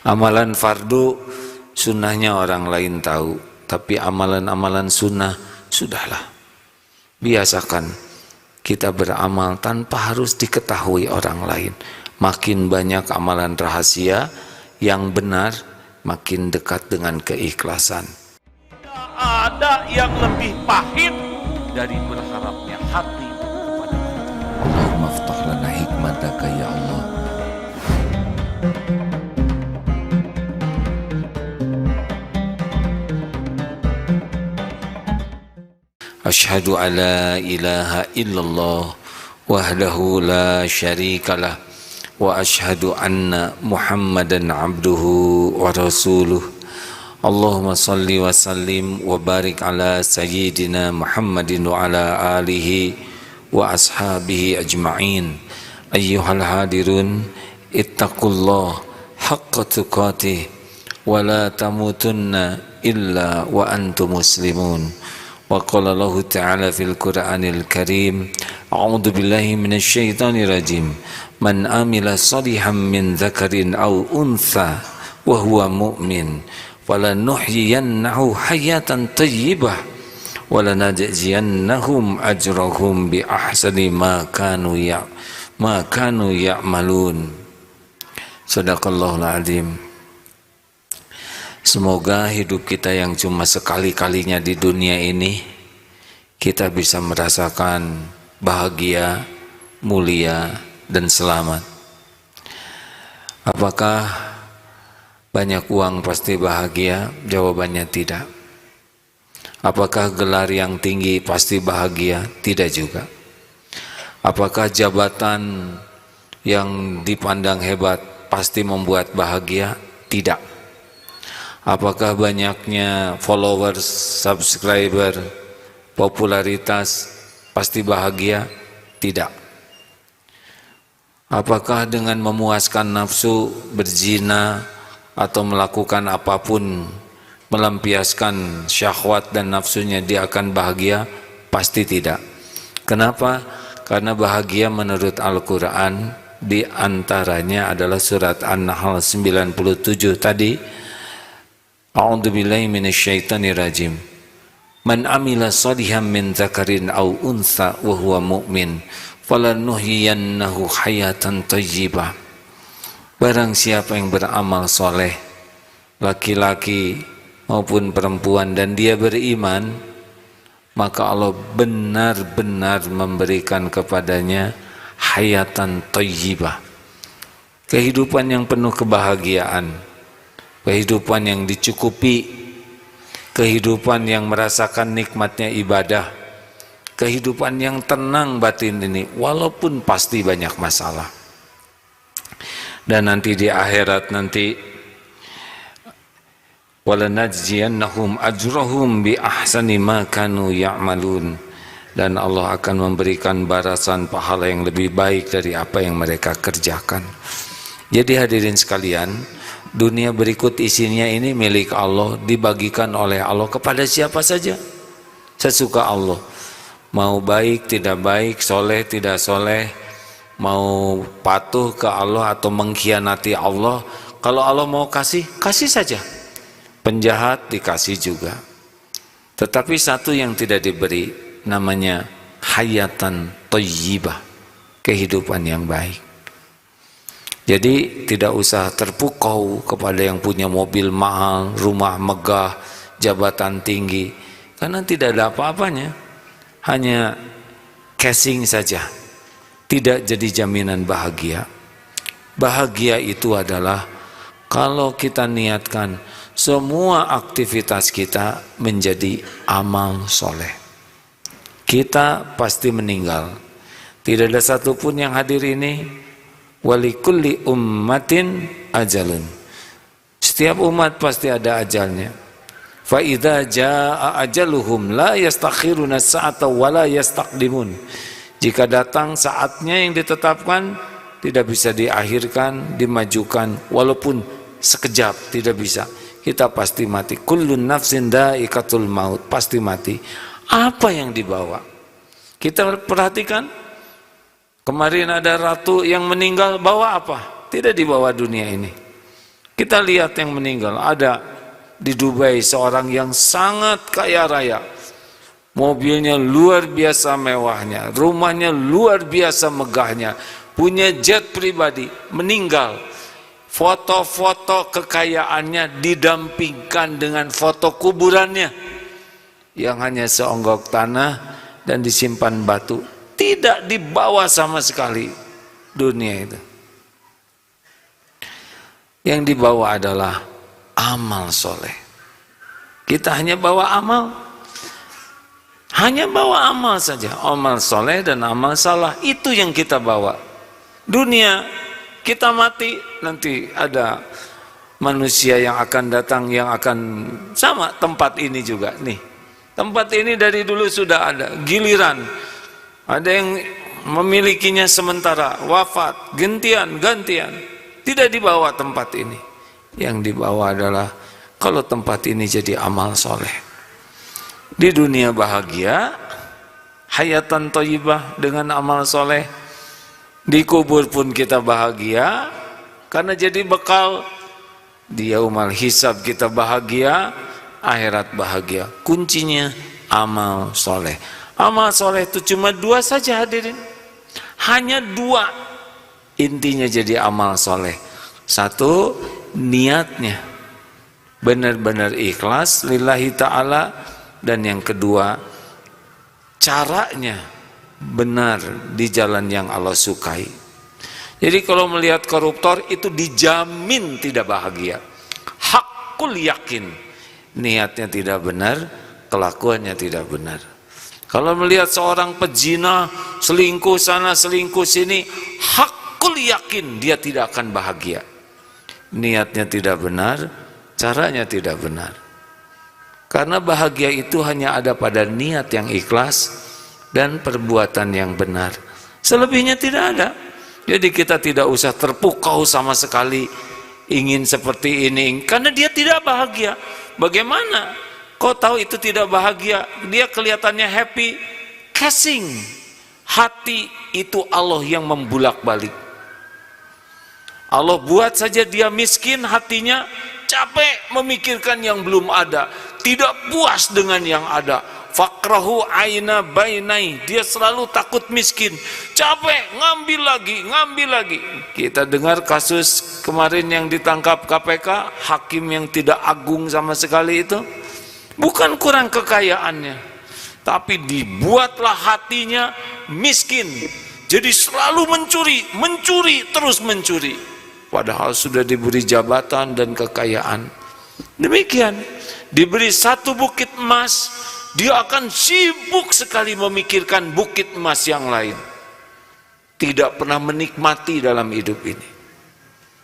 Amalan fardu sunnahnya orang lain tahu, tapi amalan-amalan sunnah sudahlah. Biasakan kita beramal tanpa harus diketahui orang lain. Makin banyak amalan rahasia yang benar, makin dekat dengan keikhlasan. Tidak ada yang lebih pahit dari berharapnya hati kepada Allahumma aftah lana hikmataka ya Allah. Asyhadu an la ilaha illallah wahdahu la syarikalah wa asyhadu anna Muhammadan abduhu wa rasuluh. Allahumma salli wa sallim wa barik ala sayyidina Muhammadin wa ala alihi wa ashabihi ajma'in. Ayyuhal hadirun, ittaqullah haqqa tuqatih wa la tamutunna illa wa antum muslimun. Wa qala Allah ta'ala fil Qur'anil Karim, a'udzu billahi minasy syaithanir rajim, man amila shalihan min dzakarin aw untha wa huwa mu'min falanuhyiyannahu hayatan thayyibah wa lanajziyannahum ajrahum bi ahsani ma kanu ya'malun. Shadaqallahul azim. Semoga hidup kita yang cuma sekali-kalinya di dunia ini, kita bisa merasakan bahagia, mulia, dan selamat. Apakah banyak uang pasti bahagia? Jawabannya tidak. Apakah gelar yang tinggi pasti bahagia? Tidak juga. Apakah jabatan yang dipandang hebat pasti membuat bahagia? Tidak. Apakah banyaknya followers, subscriber, popularitas pasti bahagia? Tidak. Apakah dengan memuaskan nafsu, berzina, atau melakukan apapun, melampiaskan syahwat dan nafsunya, dia akan bahagia? Pasti tidak. Kenapa? Karena bahagia menurut Al-Quran di antaranya adalah surat An-Nahl 97 tadi. A'udzu billahi minasyaitonir rajim. Man amila shalihan min dzakarin aw untha wa huwa mu'min falanuhyiyannahu hayatan thayyibah. Barang siapa yang beramal soleh, laki-laki maupun perempuan, dan dia beriman, maka Allah benar-benar memberikan kepadanya hayatan thayyibah, kehidupan yang penuh kebahagiaan, kehidupan yang dicukupi, kehidupan yang merasakan nikmatnya ibadah, kehidupan yang tenang batin ini, walaupun pasti banyak masalah. Dan nanti di akhirat nanti, walanajziyannahum ajrahum bi ahsani ma kanu ya'malun, dan Allah akan memberikan balasan pahala yang lebih baik dari apa yang mereka kerjakan. Jadi hadirin sekalian, dunia berikut isinya ini milik Allah, dibagikan oleh Allah kepada siapa saja sesuka Allah. Mau baik tidak baik, soleh tidak soleh, mau patuh ke Allah atau mengkhianati Allah, kalau Allah mau kasih, kasih saja. Penjahat dikasih juga. Tetapi satu yang tidak diberi, namanya hayatan thayyibah, kehidupan yang baik. Jadi tidak usah terpukau kepada yang punya mobil mahal, rumah megah, jabatan tinggi, karena tidak ada apa-apanya, hanya casing saja, tidak jadi jaminan bahagia. Bahagia itu adalah kalau kita niatkan semua aktivitas kita menjadi amal soleh. Kita pasti meninggal, tidak ada satupun yang hadir ini. Walikulli ummatin ajalun, setiap umat pasti ada ajalnya. Fa idza jaa ajaluhum la yastakhiruna sa'ata wa la yastaqdimun. Jika datang saatnya yang ditetapkan, tidak bisa diakhirkan, dimajukan, walaupun sekejap tidak bisa. Kita pasti mati. Kullun nafsin dha'iqatul maut, pasti mati. Apa yang dibawa? Kita perhatikan. Kemarin ada ratu yang meninggal, bawa apa? Tidak dibawa dunia ini. Kita lihat yang meninggal, ada di Dubai seorang yang sangat kaya raya. Mobilnya luar biasa mewahnya, rumahnya luar biasa megahnya, punya jet pribadi, meninggal. Foto-foto kekayaannya didampingkan dengan foto kuburannya yang hanya seonggok tanah dan disimpan batu. Tidak dibawa sama sekali dunia itu. Yang dibawa adalah amal soleh. Kita hanya bawa amal. Hanya bawa amal saja. Amal soleh dan amal salah. Itu yang kita bawa. Dunia, kita mati, nanti ada manusia yang akan datang, yang akan sama tempat ini juga. Nih, tempat ini dari dulu sudah ada. Giliran, ada yang memilikinya sementara, wafat, gantian. Tidak dibawa tempat ini. Yang dibawa adalah kalau tempat ini jadi amal soleh. Di dunia bahagia, hayatan thayyibah dengan amal soleh. Di kubur pun kita bahagia karena jadi bekal. Di yaumal hisab kita bahagia, akhirat bahagia. Kuncinya amal soleh. Amal soleh itu cuma 2 saja hadirin. Hanya 2. Intinya jadi amal soleh. 1, niatnya benar-benar ikhlas lillahi ta'ala. Dan yang kedua, caranya benar di jalan yang Allah sukai. Jadi kalau melihat koruptor itu dijamin tidak bahagia. Hakul yakin, niatnya tidak benar, kelakuannya tidak benar. Kalau melihat seorang pezina, selingkuh sana, selingkuh sini, hakul yakin dia tidak akan bahagia. Niatnya tidak benar, caranya tidak benar. Karena bahagia itu hanya ada pada niat yang ikhlas dan perbuatan yang benar. Selebihnya tidak ada. Jadi kita tidak usah terpukau sama sekali ingin seperti ini, karena dia tidak bahagia. Bagaimana kau tahu itu tidak bahagia? Dia kelihatannya happy. Casing hati itu Allah yang membulak-balik. Allah buat saja dia miskin hatinya, capek memikirkan yang belum ada, tidak puas dengan yang ada. Fakrahu aina bainai, dia selalu takut miskin, capek ngambil lagi. Kita dengar kasus kemarin yang ditangkap KPK, hakim yang tidak agung sama sekali itu, bukan kurang kekayaannya, tapi dibuatlah hatinya miskin, jadi selalu mencuri, terus mencuri, padahal sudah diberi jabatan dan kekayaan. Demikian, diberi 1 bukit emas, dia akan sibuk sekali memikirkan bukit emas yang lain. Tidak pernah menikmati dalam hidup ini.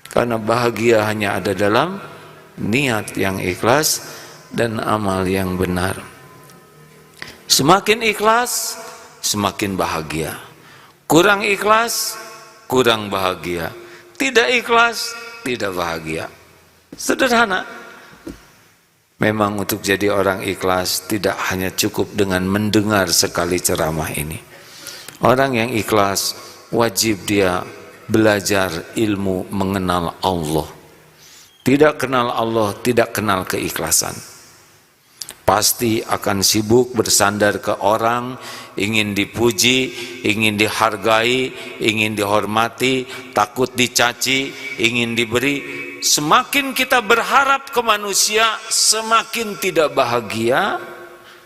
Karena bahagia hanya ada dalam niat yang ikhlas dan amal yang benar. Semakin ikhlas, semakin bahagia. Kurang ikhlas, kurang bahagia. Tidak ikhlas, tidak bahagia. Sederhana. Memang untuk jadi orang ikhlas tidak hanya cukup dengan mendengar sekali ceramah ini. Orang yang ikhlas wajib dia belajar ilmu mengenal Allah. Tidak kenal Allah, tidak kenal keikhlasan. Pasti akan sibuk bersandar ke orang, ingin dipuji, ingin dihargai, ingin dihormati, takut dicaci, ingin diberi. Semakin kita berharap ke manusia, semakin tidak bahagia,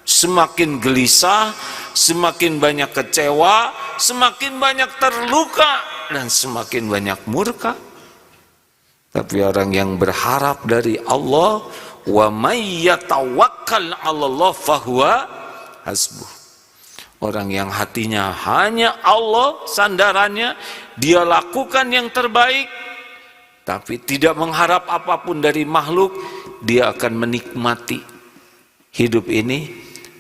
semakin gelisah, semakin banyak kecewa, semakin banyak terluka, dan semakin banyak murka. Tapi orang yang berharap dari Allah, wa may yatawakkal 'alallah fahuwa hasbuh. Orang yang hatinya hanya Allah sandarannya, dia lakukan yang terbaik, tapi tidak mengharap apapun dari makhluk, dia akan menikmati hidup ini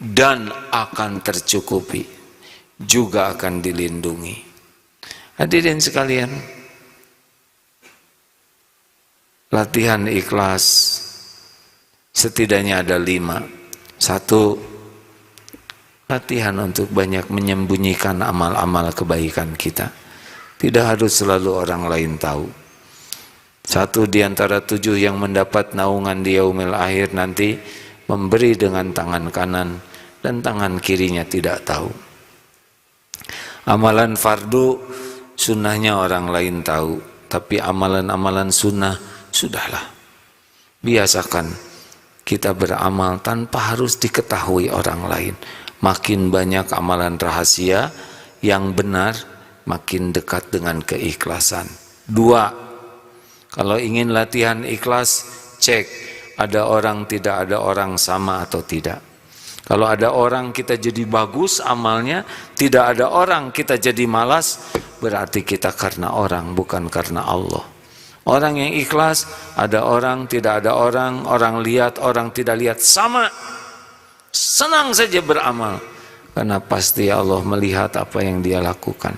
dan akan tercukupi, juga akan dilindungi. Hadirin sekalian, latihan ikhlas setidaknya ada 5. 1, latihan untuk banyak menyembunyikan amal-amal kebaikan kita. Tidak harus selalu orang lain tahu. Satu di antara 7 yang mendapat naungan di yaumil akhir nanti memberi dengan tangan kanan dan tangan kirinya tidak tahu. Amalan fardu sunnahnya orang lain tahu, tapi amalan-amalan sunnah sudahlah. Biasakan kita beramal tanpa harus diketahui orang lain. Makin banyak amalan rahasia yang benar, makin dekat dengan keikhlasan. 2, kalau ingin latihan ikhlas, cek ada orang, tidak ada orang, sama atau tidak. Kalau ada orang kita jadi bagus amalnya, tidak ada orang kita jadi malas, berarti kita karena orang, bukan karena Allah. Orang yang ikhlas, ada orang, tidak ada orang, orang lihat, orang tidak lihat, sama. Senang saja beramal, karena pasti Allah melihat apa yang dia lakukan.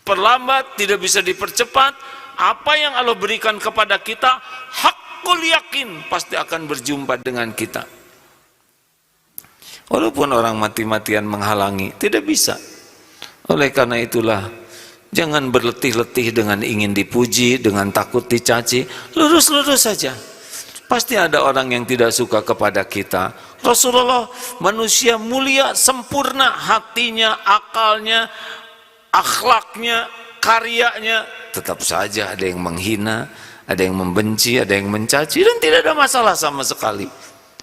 Perlambat, tidak bisa dipercepat. Apa yang Allah berikan kepada kita, hakul yakin pasti akan berjumpa dengan kita. Walaupun orang mati-matian menghalangi, tidak bisa. Oleh karena itulah, jangan berletih-letih dengan ingin dipuji, dengan takut dicaci. Lurus-lurus saja. Pasti ada orang yang tidak suka kepada kita. Rasulullah manusia mulia, sempurna hatinya, akalnya, akhlaknya, karyanya. Tetap saja ada yang menghina, ada yang membenci, ada yang mencaci, dan tidak ada masalah sama sekali.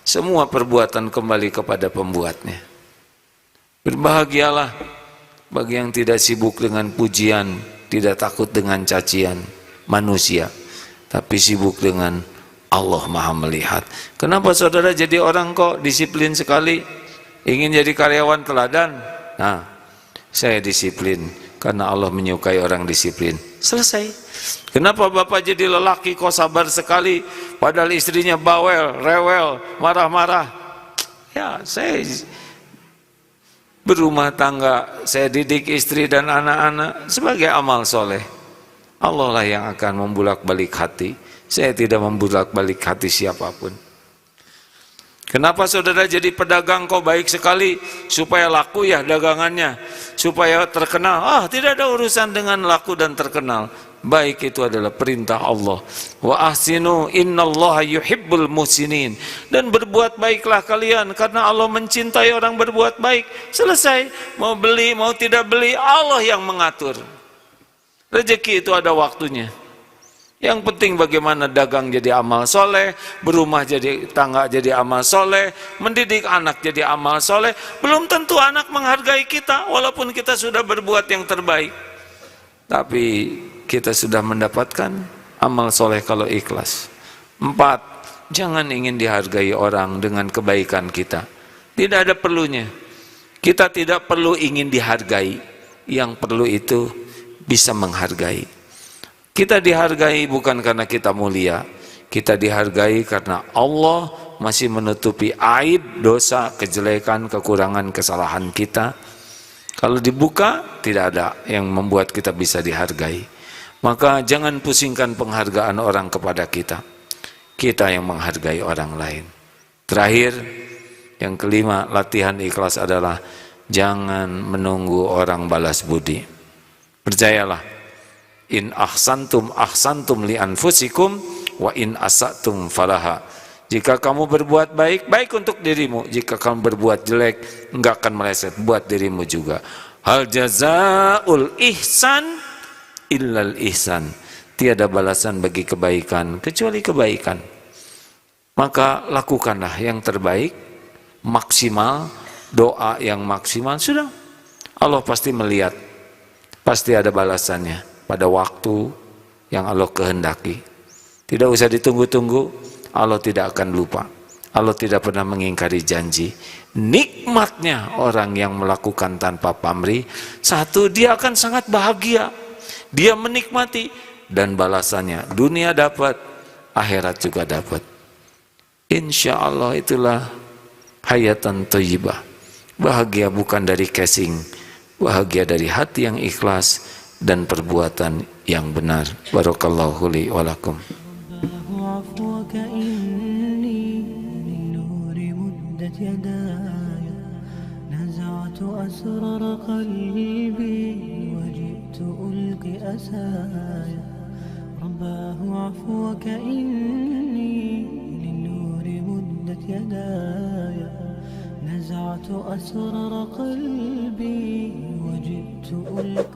Semua perbuatan kembali kepada pembuatnya. Berbahagialah bagi yang tidak sibuk dengan pujian, tidak takut dengan cacian manusia, tapi sibuk dengan Allah Maha Melihat. Kenapa saudara jadi orang kok disiplin sekali? Ingin jadi karyawan teladan? Nah, saya disiplin karena Allah menyukai orang disiplin. Selesai. Kenapa bapak jadi lelaki kok sabar sekali, padahal istrinya bawel, rewel, marah-marah? Ya, saya berumah tangga, saya didik istri dan anak-anak sebagai amal soleh. Allah lah yang akan membulak-balik hati. Saya tidak membulak-balik hati siapapun. Kenapa saudara jadi pedagang kok baik sekali? Supaya laku ya dagangannya, supaya terkenal. Tidak ada urusan dengan laku dan terkenal. Baik itu adalah perintah Allah. Wa ahsinu innallaha yuhibbul muhsinin. Dan berbuat baiklah kalian karena Allah mencintai orang berbuat baik. Selesai. Mau beli, mau tidak beli, Allah yang mengatur. Rezeki itu ada waktunya. Yang penting bagaimana dagang jadi amal soleh, berumah jadi tangga jadi amal soleh, mendidik anak jadi amal soleh. Belum tentu anak menghargai kita walaupun kita sudah berbuat yang terbaik. Tapi kita sudah mendapatkan amal soleh kalau ikhlas. 4, jangan ingin dihargai orang dengan kebaikan kita. Tidak ada perlunya. Kita tidak perlu ingin dihargai. Yang perlu itu bisa menghargai. Kita dihargai bukan karena kita mulia. Kita dihargai karena Allah masih menutupi aib, dosa, kejelekan, kekurangan, kesalahan kita. Kalau dibuka, tidak ada yang membuat kita bisa dihargai. Maka jangan pusingkan penghargaan orang kepada kita. Kita yang menghargai orang lain. Terakhir, yang kelima, latihan ikhlas adalah jangan menunggu orang balas budi. Percayalah. In ahsantum li anfusikum wa in asatum falaha. Jika kamu berbuat baik, baik untuk dirimu. Jika kamu berbuat jelek, enggak akan meleset buat dirimu juga. Hal jazaul ihsan illal ihsan. Tiada balasan bagi kebaikan kecuali kebaikan. Maka lakukanlah yang terbaik, maksimal, doa yang maksimal, sudah. Allah pasti melihat. Pasti ada balasannya pada waktu yang Allah kehendaki. Tidak usah ditunggu-tunggu, Allah tidak akan lupa. Allah tidak pernah mengingkari janji. Nikmatnya orang yang melakukan tanpa pamrih, satu, dia akan sangat bahagia. Dia menikmati dan balasannya dunia dapat, akhirat juga dapat. Insya Allah itulah hayatan thayyibah. Bahagia bukan dari casing, bahagia dari hati yang ikhlas dan perbuatan yang benar. Barakallahu li wa lakum. أباه عفوك إني للنور مدت يداي نزعت أسرار قلبي وجئت ألقي